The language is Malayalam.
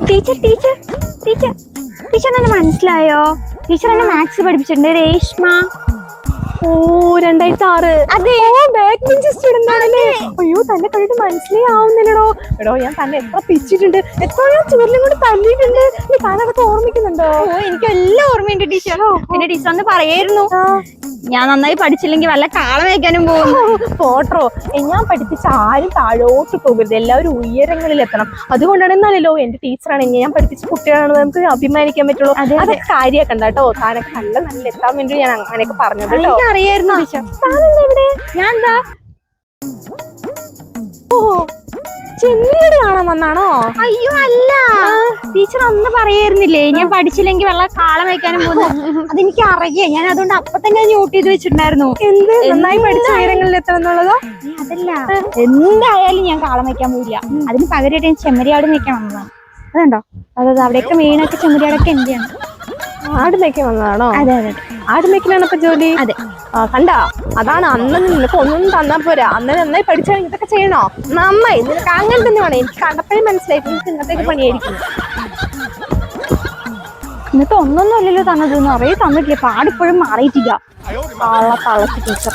ടീച്ചർ ടീച്ചർ ടീച്ചർ ടീച്ചർ എന്നെ മനസ്സിലായോ? ടീച്ചർ എന്നെ മാത്സ് പഠിപ്പിച്ചിട്ടുണ്ട്, രേഷ്മ. ഓ 2006. അതെ, ബാക്ക് ബെഞ്ച് സ്റ്റുഡന്റ് ആണല്ലേ? അയ്യോ തന്നെ കണ്ടിട്ട് മനസ്സിലേ ആവുന്നില്ലടോ. എടോ ഞാൻ തന്നെ എത്ര പിച്ചിട്ടുണ്ട്, എത്ര ഞാൻ ചുവരിലും കൂടി തല്ലിയിട്ടുണ്ട്. നീ താനതൊക്കെ ഓർമ്മിക്കുന്നുണ്ടോ? ഓ എനിക്ക് എല്ലാം ഓർമ്മയുണ്ട് ടീച്ചർ. എന്റെ ടീച്ചർ ഒന്ന് പറയായിരുന്നു, ഞാൻ നന്നായി പഠിച്ചില്ലെങ്കിൽ വല്ല കാള വയ്ക്കാനും പോകുന്നു. ഫോട്ടോ ഞാൻ പഠിപ്പിച്ച ആരും താഴോട്ട് പോകരുത്, എല്ലാവരും ഉയരങ്ങളിൽ എത്തണം. അതുകൊണ്ടാണ് എന്നാലല്ലോ എന്റെ ടീച്ചറാണെങ്കിൽ ഞാൻ പഠിപ്പിച്ച കുട്ടികളാണെന്ന് നമുക്ക് അഭിമാനിക്കാൻ പറ്റുള്ളൂ. അതൊക്കെ കാര്യമാക്കണ്ട കേട്ടോ. താനൊക്കെ നല്ല എത്താൻ വേണ്ടി ഞാൻ അങ്ങനെയൊക്കെ പറഞ്ഞത് കേട്ടോ. അറിയായിരുന്നു ടീച്ചർ. താനെന്താ ഇവിടെ? ഞാൻ എന്താ ഓ ചെന്നീട് കാണാൻ വന്നാണോ? അയ്യോ അല്ല, ടീച്ചർ അന്ന് പറയായിരുന്നില്ലേ ഞാൻ പഠിച്ചില്ലെങ്കിൽ വല്ല കാളം വയ്ക്കാനും പോകുന്നു. അതെനിക്ക് അറിയാം, ഞാൻ അതുകൊണ്ട് അപ്പൊ തന്നെ നോട്ട് ചെയ്ത് വെച്ചിട്ടുണ്ടായിരുന്നു. എന്ത് നന്നായി പഠിച്ച ഉയരങ്ങളിൽ എത്തണം എന്നുള്ളതോ? അതല്ല, എന്തായാലും ഞാൻ കാളം വയ്ക്കാൻ പോയില്ല. അതിന് പകരമായിട്ട് ഞാൻ ചെമ്മരിയാട് നിൽക്കാൻ വന്നതാണ്. അതുണ്ടോ, അതായത് അവിടെയൊക്കെ മെയിനൊക്കെ ചെമ്മരിയാടൊക്കെ എന്റെയാണ്. ആട് മേക്കാൻ വന്നതാണോ? അതെ അതെ, ആട് മേക്കിലാണ് ഇപ്പൊ ജോലി? അതെ. കണ്ടാ, അതാണ് അന്ന് നിനക്ക് ഒന്നും തന്നാ പോരാ. അന്ന് നന്നായി പഠിച്ചാൽ ഇതൊക്കെ ചെയ്യണോ? നന്നായി, നിനക്ക് അങ്ങനെ തന്നെ വേണം. എനിക്ക് കണ്ടപ്പോഴേ മനസ്സിലായി നിനക്ക് ഇന്നത്തേക്ക് പണിയായിരിക്കും. ഇന്നത്തെ ഒന്നൊന്നും അല്ലല്ലോ തന്നത്, നിറയെ തന്നിട്ടില്ല. പാടിപ്പോഴും മാറിയിട്ടില്ല. തളച്ച് ടീച്ചർ.